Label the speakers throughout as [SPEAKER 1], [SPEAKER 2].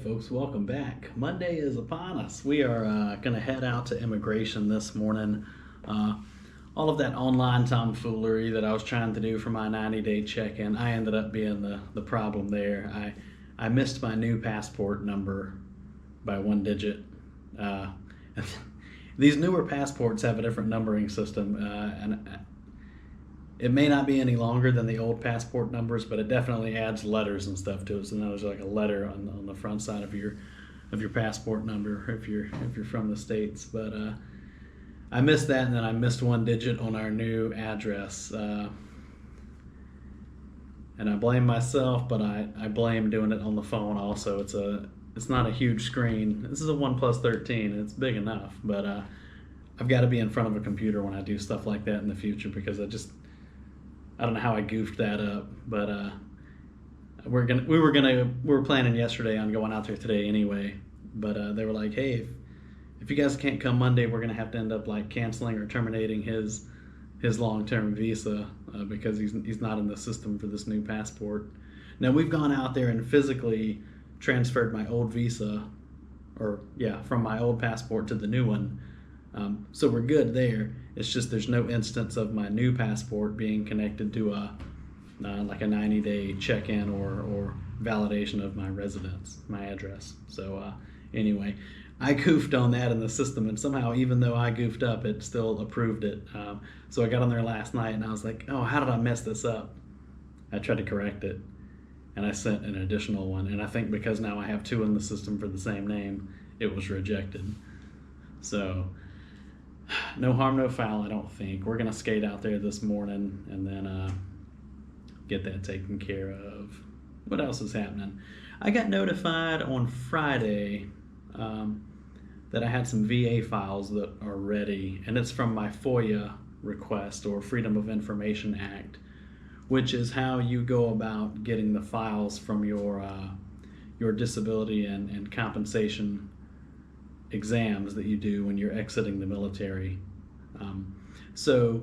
[SPEAKER 1] folks, welcome back. Monday is upon us. We are going to head out to immigration this morning. All of that online tomfoolery that I was trying to do for my 90-day check-in, I ended up being the problem there. I missed my new passport number by one digit. These newer passports have a different numbering system, and it may not be any longer than the old passport numbers, but it definitely adds letters and stuff to it. So now there's like a letter on the front side of your passport number if you're from the States. But I missed that, and then I missed one digit on our new address. And I blame myself, but I blame doing it on the phone also. It's not a huge screen. This is a OnePlus 13. It's big enough, but I've got to be in front of a computer when I do stuff like that in the future, because I don't know how I goofed that up, but we were planning yesterday on going out there today anyway. But they were like, hey, if you guys can't come Monday, we're gonna have to end up like canceling or terminating his long-term visa because he's not in the system for this new passport. Now we've gone out there and physically transferred my old visa, from my old passport to the new one. So we're good there. It's just there's no instance of my new passport being connected to like a 90-day check-in or validation of my residence, my address. So anyway, I goofed on that in the system, and somehow, even though I goofed up, it still approved it. So I got on there last night, and I was like, oh, how did I mess this up? I tried to correct it, and I sent an additional one. And I think because now I have two in the system for the same name, it was rejected. So no harm, no foul, I don't think. We're going to skate out there this morning and then get that taken care of. What else is happening? I got notified on Friday that I had some VA files that are ready, and it's from my FOIA request, or Freedom of Information Act, which is how you go about getting the files from your disability and compensation exams that you do when you're exiting the military. So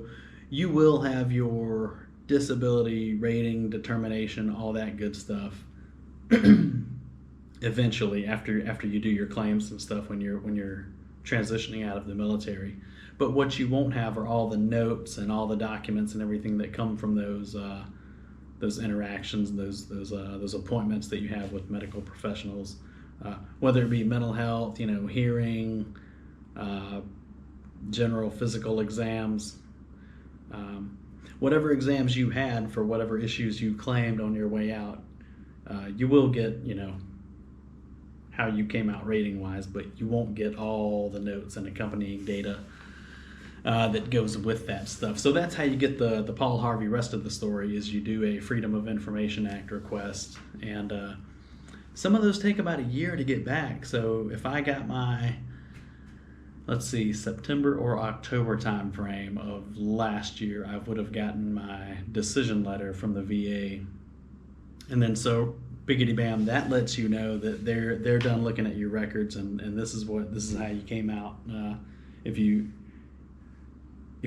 [SPEAKER 1] you will have your disability rating, determination, all that good stuff eventually after you do your claims and stuff when you're transitioning out of the military. But what you won't have are all the notes and all the documents and everything that come from those interactions, those appointments that you have with medical professionals. Whether it be mental health, hearing, general physical exams, whatever exams you had for whatever issues you claimed on your way out, you will get, how you came out rating-wise, but you won't get all the notes and accompanying data that goes with that stuff. So that's how you get the Paul Harvey rest of the story, is you do a Freedom of Information Act request, and some of those take about a year to get back. So if I got my, September or October time frame of last year, I would have gotten my decision letter from the VA. And then so biggity bam, that lets you know that they're done looking at your records, and this is how you came out. If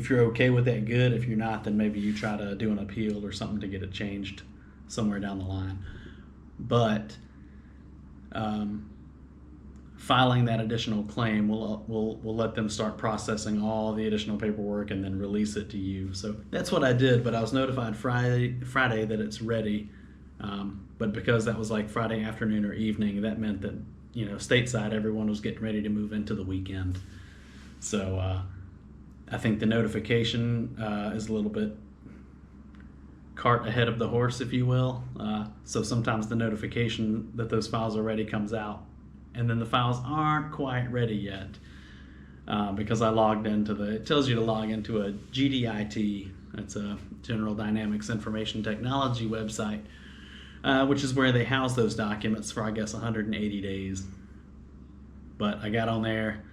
[SPEAKER 1] you're okay with that, good. If you're not, then maybe you try to do an appeal or something to get it changed somewhere down the line. But filing that additional claim will let them start processing all the additional paperwork and then release it to you. So that's what I did, but I was notified Friday that it's ready. But because that was like Friday afternoon or evening, that meant that, stateside, everyone was getting ready to move into the weekend. So I think the notification is a little bit cart ahead of the horse, if you will. So sometimes the notification that those files are ready comes out, and then the files aren't quite ready yet because I logged into it tells you to log into a GDIT. It's a General Dynamics Information Technology website, which is where they house those documents for, I guess, 180 days. But I got on there,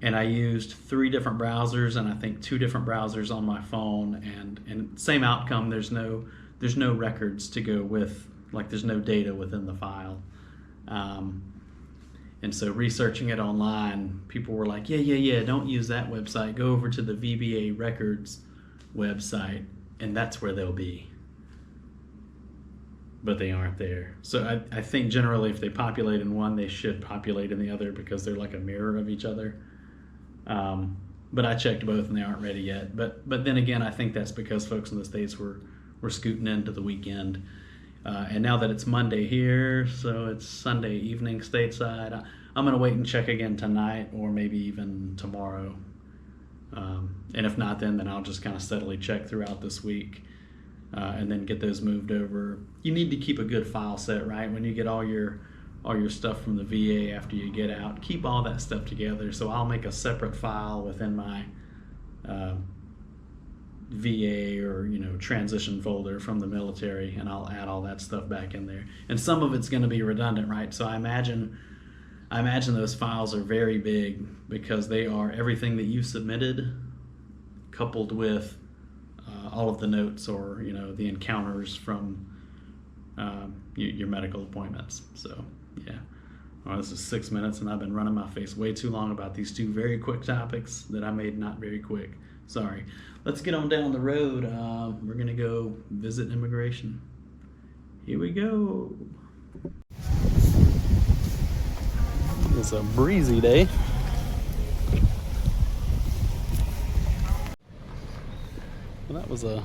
[SPEAKER 1] and I used 3 different browsers, and I think 2 different browsers on my phone, and same outcome. There's no records to go with, like there's no data within the file. And so researching it online, people were like, yeah, don't use that website. Go over to the VBA Records website, and that's where they'll be. but they aren't there. So I think generally if they populate in one, they should populate in the other because they're like a mirror of each other. But I checked both and they aren't ready yet. But then again, I think that's because folks in the States were scooting into the weekend. And now that it's Monday here, so it's Sunday evening stateside, I'm going to wait and check again tonight or maybe even tomorrow. And if not, then I'll just kind of steadily check throughout this week and then get those moved over. You need to keep a good file set, right? When you get all your stuff from the VA after you get out, keep all that stuff together. So I'll make a separate file within my VA or transition folder from the military, and I'll add all that stuff back in there. And some of it's going to be redundant, right? So I imagine those files are very big because they are everything that you submitted coupled with all of the notes or the encounters from your medical appointments. So yeah. Well, this is 6 minutes and I've been running my face way too long about these two very quick topics that I made not very quick. Sorry. Let's get on down the road. We're gonna go visit immigration. Here we go. It's a breezy day. Well, that was a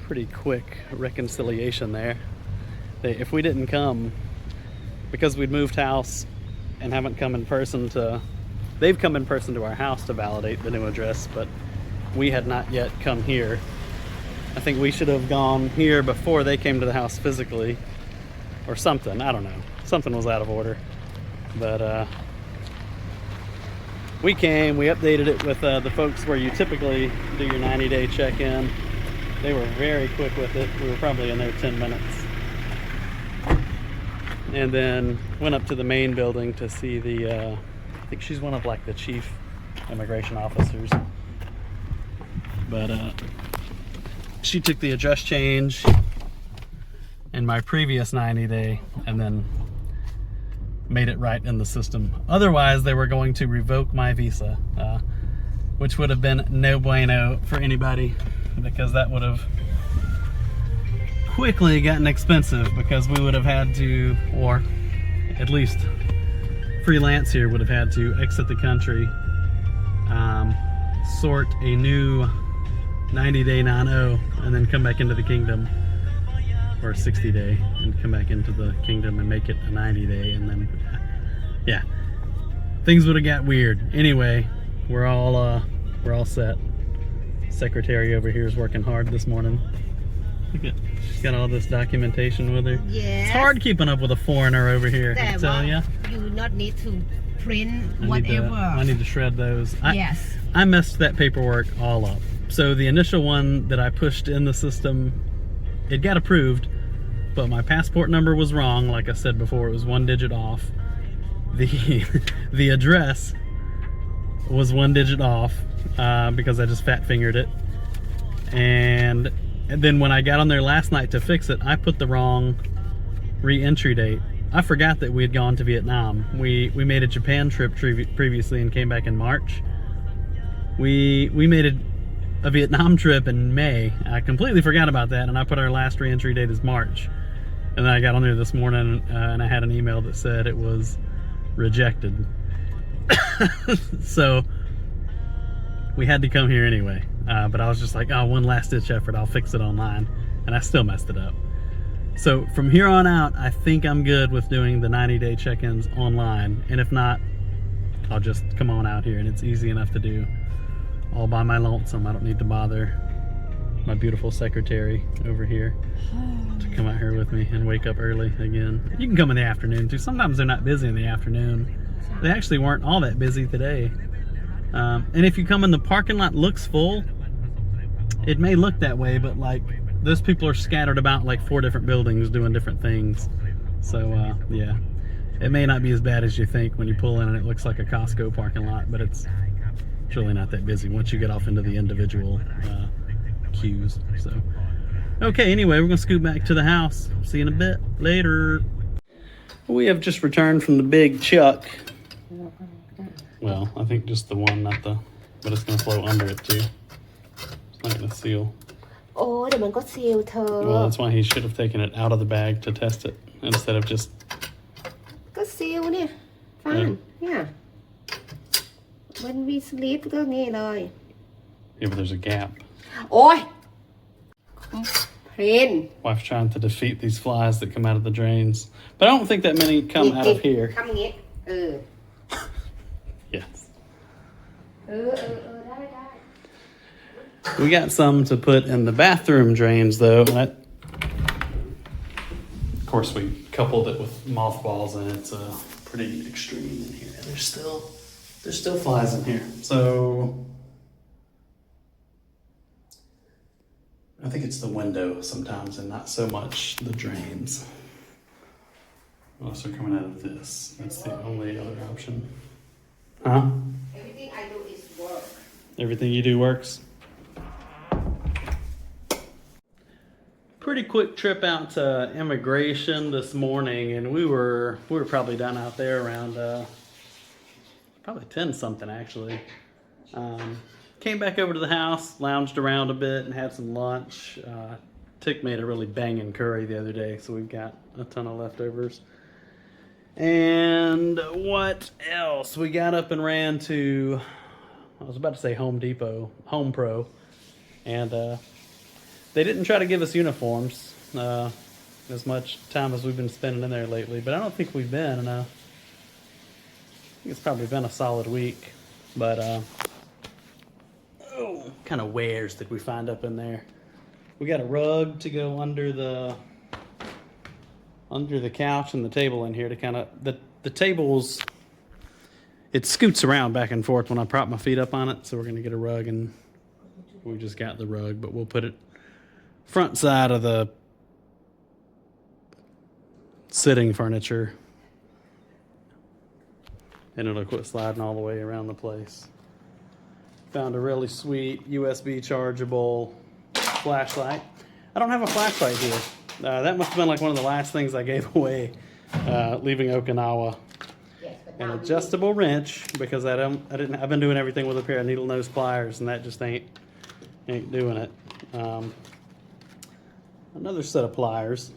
[SPEAKER 1] pretty quick reconciliation there. If we didn't come, because we'd moved house and haven't come in person they've come in person to our house to validate the new address, but we had not yet come here. I think we should have gone here before they came to the house physically or something. I don't know. Something was out of order. But we came, we updated it with the folks where you typically do your 90-day check-in. They were very quick with it. We were probably in there 10 minutes. And then went up to the main building to see I think she's one of like the chief immigration officers. But she took the address change in my previous 90-day and then made it right in the system. Otherwise, they were going to revoke my visa, which would have been no bueno for anybody because that would have quickly gotten expensive because we would have had to, or at least freelance here would have had to exit the country, sort a new 90-day non-O, and then come back into the kingdom, or a 60-day, and come back into the kingdom and make it a 90-day, and then, yeah, things would have got weird. Anyway, we're all set. Secretary over here is working hard this morning. Look at, she's got all this documentation with her.
[SPEAKER 2] Yes.
[SPEAKER 1] It's hard keeping up with a foreigner over here, I tell ya.
[SPEAKER 2] You not need to print whatever.
[SPEAKER 1] I need to shred those.
[SPEAKER 2] Yes.
[SPEAKER 1] I messed that paperwork all up. So the initial one that I pushed in the system, it got approved, but my passport number was wrong. Like I said before, it was 1 digit off. The address was 1 digit off because I just fat fingered it. And then when I got on there last night to fix it, I put the wrong re-entry date. I forgot that we had gone to Vietnam. We made a Japan trip previously and came back in March. We made a Vietnam trip in May. I completely forgot about that, and I put our last re-entry date as March. And then I got on there this morning and I had an email that said it was rejected. So we had to come here anyway. But I was just like, oh, one last ditch effort, I'll fix it online. And I still messed it up. So from here on out, I think I'm good with doing the 90-day check-ins online. And if not, I'll just come on out here, and it's easy enough to do all by my lonesome. I don't need to bother my beautiful secretary over here to come out here with me and wake up early again. You can come in the afternoon too. Sometimes they're not busy in the afternoon. They actually weren't all that busy today. And if you come in, the parking lot looks full. It may look that way, but like those people are scattered about like 4 different buildings doing different things. So yeah, it may not be as bad as you think when you pull in and it looks like a Costco parking lot, but it's really not that busy once you get off into the individual queues. So okay, anyway, we're gonna scoot back to the house. See you in a bit. Later. We have just returned from the big chuck. Well, I think just the one, not the, but it's gonna flow under it too. It's not gonna seal.
[SPEAKER 2] โอ้เดี๋ยวมันก็ซีลเธอ
[SPEAKER 1] Well, that's why he should have taken it out of the bag to test it instead of just.
[SPEAKER 2] ก็ซีลเนี่ยฟังเนี่ย when we sleep ก็งี้เลย
[SPEAKER 1] Yeah, but there's a gap.
[SPEAKER 2] โอ้ยเพลน
[SPEAKER 1] Wife's trying to defeat these flies that come out of the drains, but I don't think that many come out of here.
[SPEAKER 2] ทำอย่างงี้
[SPEAKER 1] Yes.
[SPEAKER 2] ได้
[SPEAKER 1] We got some to put in the bathroom drains, though. Of course, we coupled it with mothballs, and it's pretty extreme in here. There's still flies in here. So I think it's the window sometimes, and not so much the drains. Also coming out of this. That's the only other option. Huh?
[SPEAKER 2] everything I do is work
[SPEAKER 1] Everything you do works. Pretty quick trip out to immigration this morning, and we were probably done out there around probably 10 something actually. Came back over to the house, lounged around a bit, and had some lunch. Tick made a really banging curry the other day, so we've got a ton of leftovers. And what else? We got up and ran to, I was about to say Home Depot, Home Pro, and they didn't try to give us uniforms as much time as we've been spending in there lately, but I don't think we've been. I think it's probably been a solid week, but what kind of wares did we find up in there? We got a rug to go under the couch and the table in here to kind of, the tables, it scoots around back and forth when I prop my feet up on it, so we're going to get a rug, and we just got the rug, but we'll put it front side of the sitting furniture, and it'll quit sliding all the way around the place. Found a really sweet USB chargeable flashlight. I don't have a flashlight here. That must have been like one of the last things I gave away leaving Okinawa. An adjustable wrench, because I've been doing everything with a pair of needle nose pliers, and that just ain't doing it. Another set of pliers.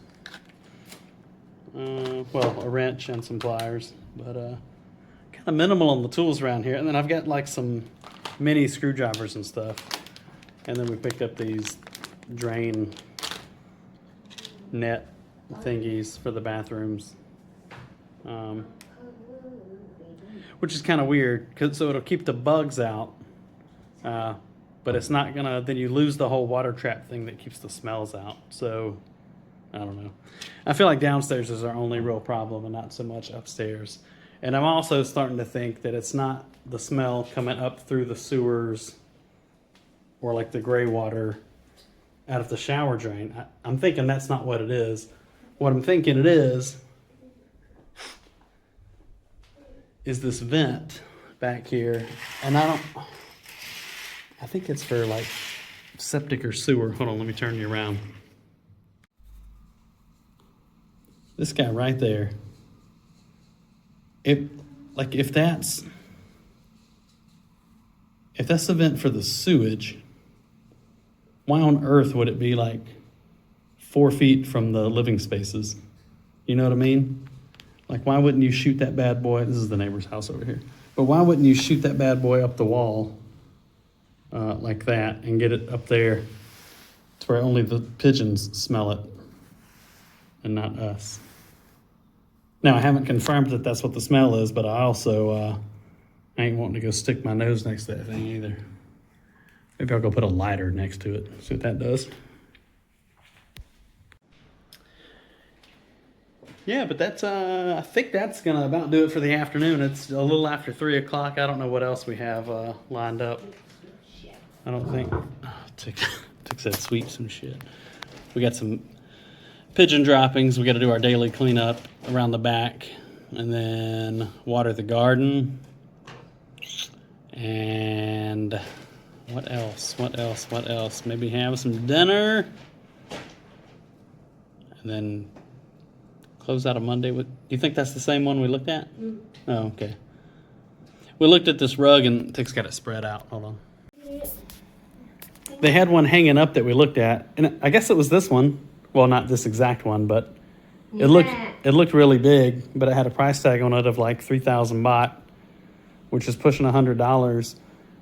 [SPEAKER 1] Well, a wrench and some pliers, but kind of minimal on the tools around here. And then I've got like some mini screwdrivers and stuff. And then we picked up these drain net thingies for the bathrooms, which is kind of weird, so it'll keep the bugs out, but it's not gonna, then you lose the whole water trap thing that keeps the smells out. So I don't know. I feel like downstairs is our only real problem and not so much upstairs. And I'm also starting to think that it's not the smell coming up through the sewers or like the gray water out of the shower drain. I'm thinking that's not what it is. What I'm thinking it is this vent back here. And I think it's for like septic or sewer. Hold on, let me turn you around. This guy right there. If that's a vent for the sewage, why on earth would it be like 4 feet from the living spaces? You know what I mean? Like, why wouldn't you shoot that bad boy? This is the neighbor's house over here. But why wouldn't you shoot that bad boy up the wall like that and get it up there to where only the pigeons smell it and not us? Now, I haven't confirmed that that's what the smell is, but I also ain't wanting to go stick my nose next to that thing either. Maybe I'll go put a lighter next to it, see what that does. Yeah, but that's, I think that's going to about do it for the afternoon. It's a little after 3 o'clock. I don't know what else we have lined up. I don't think, Tick said sweep some shit. We got some pigeon droppings. We got to do our daily cleanup around the back, and then water the garden. And what else? Maybe have some dinner, and then close out a Monday with. Do you think that's the same one we looked at? Mm. Oh, okay. We looked at this rug, and Tick's got it spread out. Hold on. they had one hanging up that we looked at, and I guess it was this one. Well, not this exact one, but it looked really big, but it had a price tag on it of like 3,000 baht, which is pushing $100.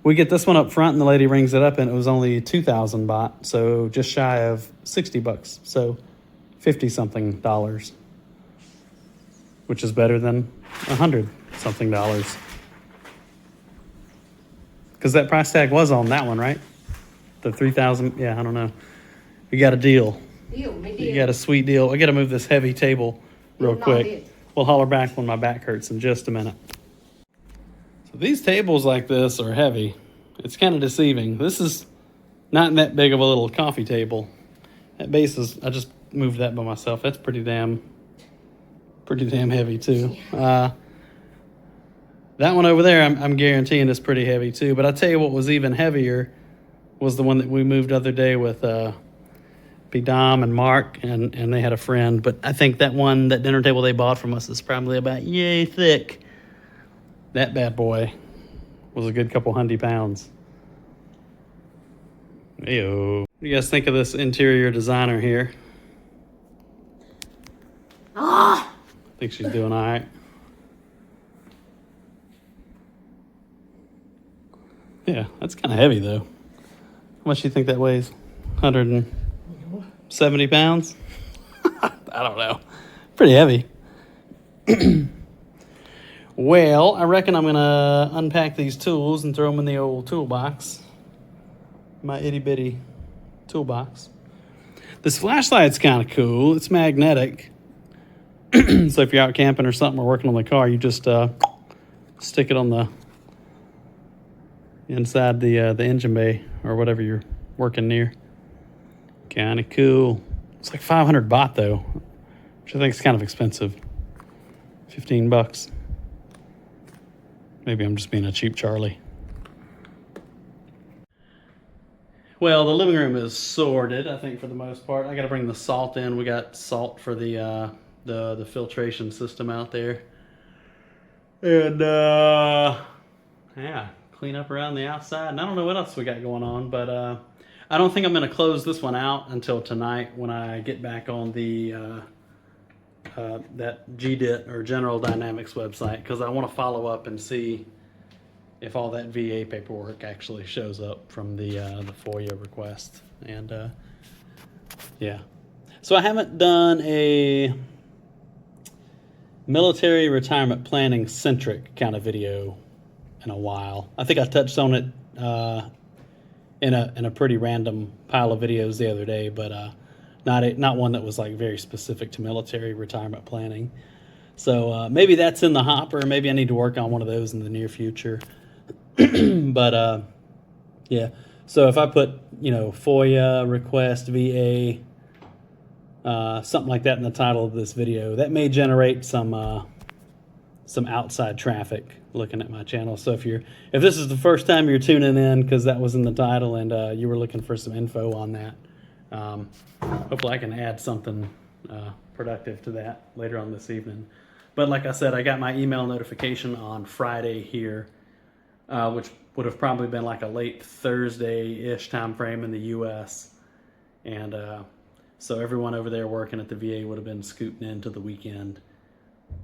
[SPEAKER 1] We get this one up front, and the lady rings it up, and it was only 2,000 baht, so just shy of 60 bucks, so 50 something dollars, which is better than 100 something dollars. Because that price tag was on that one, right? The 3,000. Yeah, I don't know. You got a deal. You got a sweet deal. I got to move this heavy table real quick. We'll holler back when my back hurts in just a minute. So these tables like this are heavy. It's kind of deceiving. This is not that big of a little coffee table. That base is, I just moved that by myself. That's pretty damn heavy too. That one over there, I'm guaranteeing is pretty heavy too. But I tell you what was even heavier was the one that we moved the other day with Dom and Mark, and they had a friend. But I think that dinner table they bought from us is probably about yay thick. That bad boy was a good couple hundred pounds. Ew. What do you guys think of this interior designer here? I think she's doing all right. Yeah, that's kind of heavy though. How much do you think that weighs? 170 pounds? I don't know. Pretty heavy. Well, I reckon I'm going to unpack these tools and throw them in the old toolbox. My itty bitty toolbox. This flashlight's kind of cool. It's magnetic. So if you're out camping or something or working on the car, you just stick it on the inside the engine bay or whatever you're working near. Kind of cool. It's like 500 baht though, which I think is kind of expensive. 15 bucks. Maybe I'm just being a cheap Charlie. Well, the living room is sorted, I think, for the most part. I got to bring the salt in. We got salt for the filtration system out there. And, yeah, clean up around the outside. And I don't know what else we got going on, but I don't think I'm going to close this one out until tonight when I get back on the that GDIT or General Dynamics website, because I want to follow up and see if all that VA paperwork actually shows up from the FOIA request. And yeah, so I haven't done a military retirement planning centric kind of video in a while. I think I touched on it in a pretty random pile of videos the other day, but not one that was like very specific to military retirement planning. So maybe that's in the hopper. Maybe I need to work on one of those in the near future. But yeah, so if I put FOIA request VA something like that in the title of this video, that may generate some outside traffic looking at my channel. So if this is the first time you're tuning in because that was in the title and you were looking for some info on that, hopefully I can add something productive to that later on this evening. But like I said, I got my email notification on Friday here, which would have probably been like a late Thursday-ish time frame in the U.S. And so everyone over there working at the VA would have been scooting into the weekend.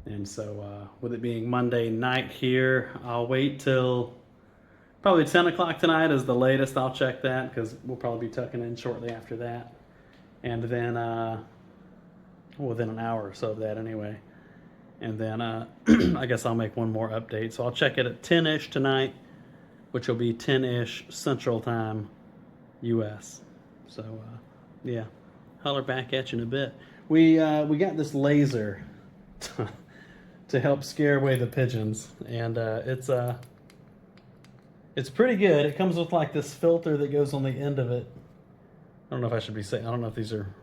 [SPEAKER 1] And so with it being Monday night here, I'll wait till probably 10 o'clock tonight is the latest. I'll check that because we'll probably be tucking in shortly after that. And then within an hour or so of that anyway. And then I guess I'll make one more update. So I'll check it at 10-ish tonight, which will be 10-ish Central Time, U.S. So, yeah, holler back at you in a bit. We got this laser to help scare away the pigeons, and it's pretty good. It comes with like this filter that goes on the end of it. I don't know if I should be saying. I don't know if these are.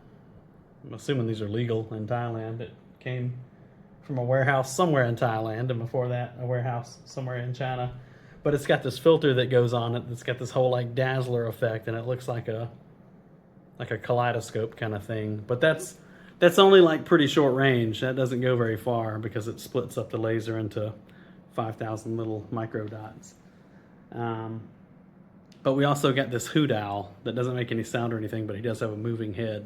[SPEAKER 1] I'm assuming these are legal in Thailand. It came from a warehouse somewhere in Thailand, and before that, a warehouse somewhere in China. But it's got this filter that goes on it. It's got this whole like dazzler effect, and it looks like a kaleidoscope kind of thing. But that's only like pretty short range. That doesn't go very far because it splits up the laser into 5,000 little micro dots. But we also got this hoot owl that doesn't make any sound or anything, but he does have a moving head.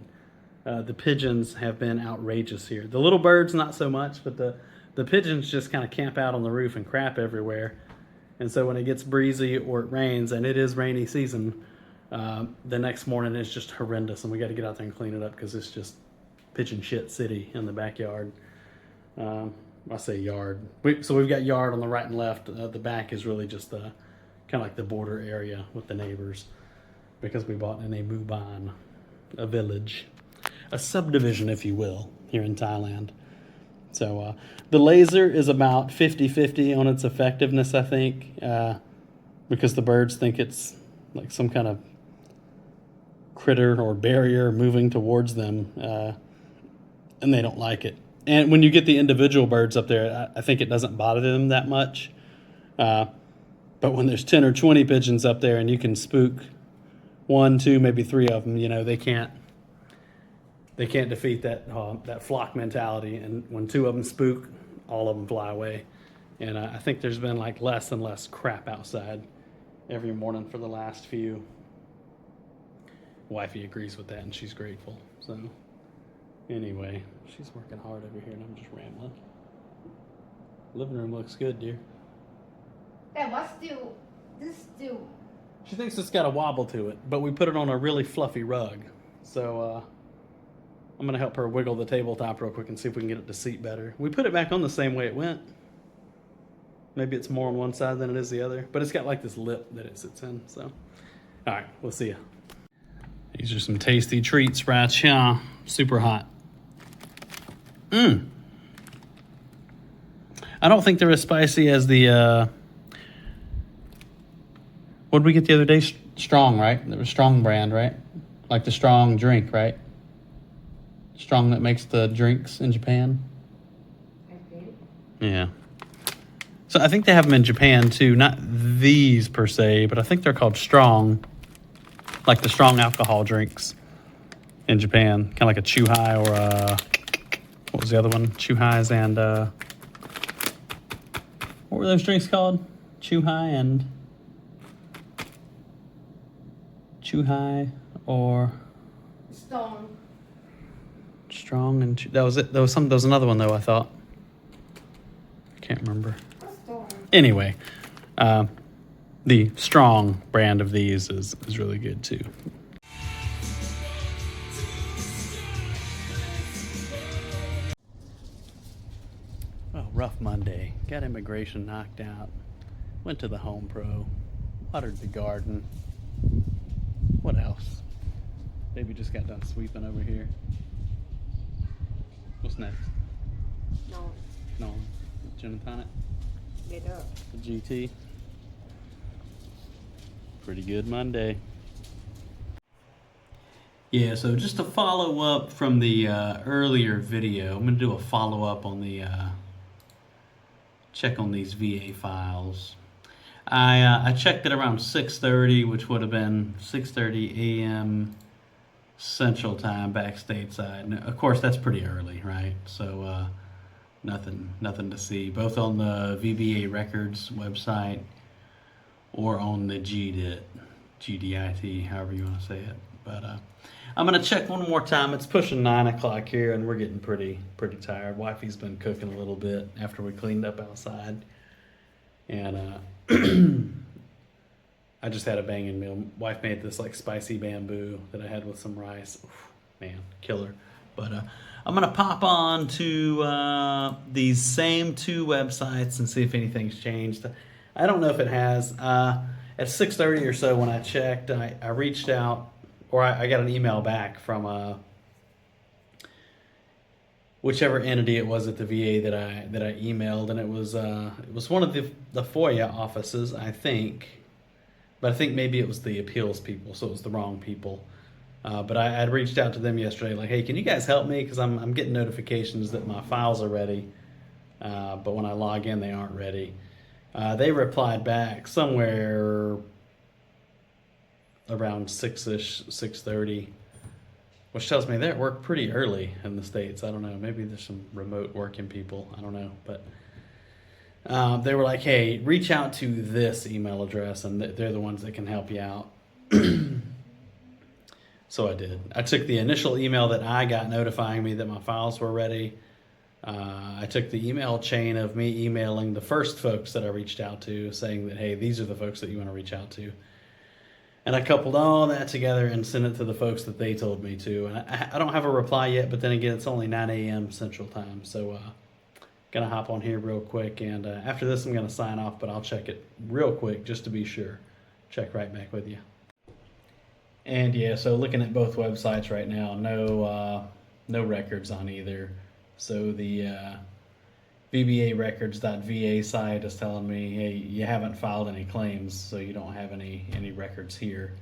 [SPEAKER 1] The pigeons have been outrageous here. The little birds, not so much, but the pigeons just kind of camp out on the roof and crap everywhere. And so when it gets breezy or it rains, and it is rainy season, the next morning it's just horrendous, and we got to get out there and clean it up because it's just pigeon shit city in the backyard. I say yard. So we've got yard on the right and left. The back is really just kind of like the border area with the neighbors, because we bought in a Muban, a village, a subdivision, if you will, here in Thailand. So the laser is about 50-50 on its effectiveness, I think, because the birds think it's like some kind of critter or barrier moving towards them, and they don't like it. And when you get the individual birds up there, I think it doesn't bother them that much. But when there's 10 or 20 pigeons up there and you can spook 1, 2, maybe 3 of them, they can't defeat that flock mentality. And when 2 of them spook, all of them fly away. And I think there's been like less and less crap outside every morning for the last few. Wifey agrees with that, and she's grateful. So anyway, she's working hard over here, and I'm just rambling. Living room looks good, dear. She thinks it's got a wobble to it, but we put it on a really fluffy rug. So I'm going to help her wiggle the tabletop real quick and see if we can get it to seat better. We put it back on the same way it went. Maybe it's more on one side than it is the other, but it's got like this lip that it sits in. So, all right, we'll see ya. These are some tasty treats right here. Super hot. I don't think they're as spicy as the, what did we get the other day? Strong, right? There was Strong brand, right? Like the Strong drink, right? Strong that makes the drinks in Japan.
[SPEAKER 2] I think.
[SPEAKER 1] Yeah. So I think they have them in Japan too. Not these per se, but I think they're called Strong. Like the strong alcohol drinks in Japan. Kind of like a Chuhai or what was the other one? Chuhais and, what were those drinks called? Chuhai or Strong and that was it. There was another one though, I thought. I can't remember. Anyway, the Strong brand of these is really good too. Oh, rough Monday. Got immigration knocked out. Went to the Home Pro. Watered the garden. What else? Baby just got done sweeping over here. What's next? No. Gin and tonic?
[SPEAKER 2] Get up.
[SPEAKER 1] The GT. Pretty good Monday. Yeah, so just to follow up from the earlier video, I'm going to do a follow-up on the check on these VA files. I checked it around 6:30, which would have been 6:30 a.m. Central Time back stateside. And of course, that's pretty early, right? So nothing to see, both on the VBA Records website or on the GDIT, however you want to say it. But I'm going to check one more time. It's pushing 9 o'clock here, and we're getting pretty tired. Wifey's been cooking a little bit after we cleaned up outside. And I just had a banging meal. Wife made this like spicy bamboo that I had with some rice. Oof, man, killer. But I'm going to pop on to these same 2 websites and see if anything's changed. I don't know if it has. At 6:30 or so when I checked, I reached out, or I got an email back from whichever entity it was at the VA that I emailed, and it was one of the FOIA offices, I think, but I think maybe it was the appeals people, so it was the wrong people. But I had reached out to them yesterday, like, hey, can you guys help me? Because I'm getting notifications that my files are ready, but when I log in, they aren't ready. They replied back somewhere around 6-ish, 6:30, which tells me they're at work pretty early in the States. I don't know. Maybe there's some remote working people. I don't know. But They were like, hey, reach out to this email address, and they're the ones that can help you out. So I did. I took the initial email that I got notifying me that my files were ready. I took the email chain of me emailing the first folks that I reached out to, saying that, hey, these are the folks that you want to reach out to. And I coupled all that together and sent it to the folks that they told me to. And I don't have a reply yet, but then again, it's only 9 a.m. Central Time. So gonna hop on here real quick. And after this, I'm gonna sign off, but I'll check it real quick just to be sure. Check right back with you. And yeah, so looking at both websites right now, no records on either. So the VBArecords.va site is telling me, hey, you haven't filed any claims, so you don't have any records here.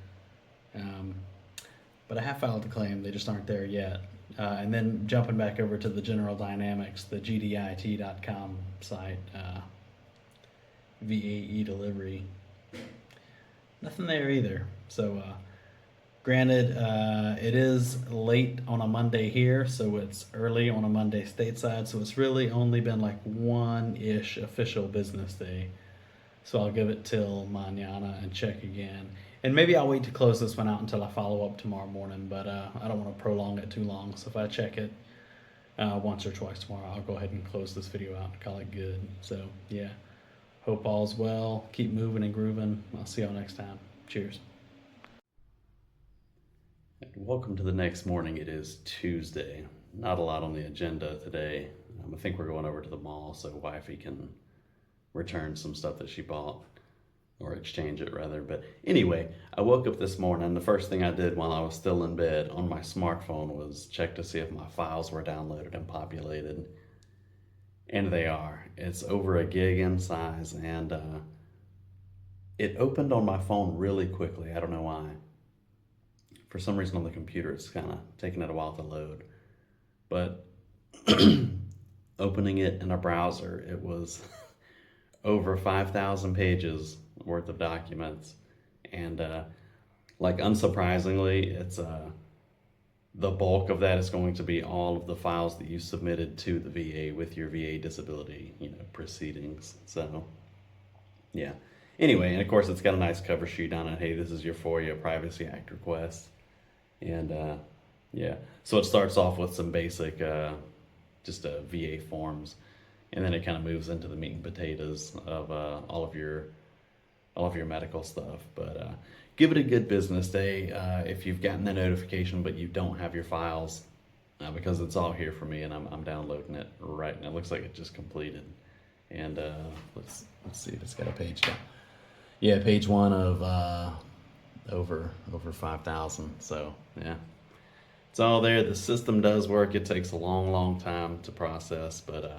[SPEAKER 1] But I have filed a claim, they just aren't there yet. And then jumping back over to the General Dynamics, the gdit.com site, VAE delivery, nothing there either. So granted, it is late on a Monday here, so it's early on a Monday stateside, so it's really only been like one-ish official business day. So I'll give it till mañana and check again. And maybe I'll wait to close this one out until I follow up tomorrow morning, but I don't want to prolong it too long. So if I check it once or twice tomorrow, I'll go ahead and close this video out and call it good. So yeah, hope all's well. Keep moving and grooving. I'll see y'all next time. Cheers. Welcome to the next morning. It is Tuesday. Not a lot on the agenda today. I think we're going over to the mall so wifey can return some stuff that she bought, or exchange it rather. But anyway, I woke up this morning. The first thing I did while I was still in bed on my smartphone was check to see if my files were downloaded and populated. And they are. It's over a gig in size, and it opened on my phone really quickly. I don't know why. For some reason on the computer, it's kind of taking it a while to load. But opening it in a browser, it was over 5,000 pages worth of documents. And like unsurprisingly, it's the bulk of that is going to be all of the files that you submitted to the VA with your VA disability, proceedings. So yeah. Anyway, and of course it's got a nice cover sheet on it. Hey, this is your FOIA Privacy Act request. And yeah, so it starts off with some basic just VA forms, and then it kind of moves into the meat and potatoes of all of your medical stuff. But give it a good business day if you've gotten the notification but you don't have your files, because it's all here for me, and I'm downloading it right now. It looks like it just completed. And let's see if it's got a page down. Yeah, page one of over 5,000. So yeah, it's all there. The system does work. It takes a long time to process, but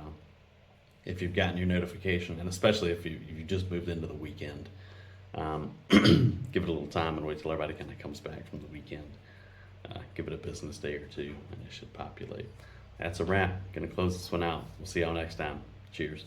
[SPEAKER 1] if you've gotten your notification, and especially if you just moved into the weekend, give it a little time and wait till everybody kind of comes back from the weekend. Give it a business day or two, and it should populate. That's a wrap. Gonna close this one out. We'll see y'all next time. Cheers.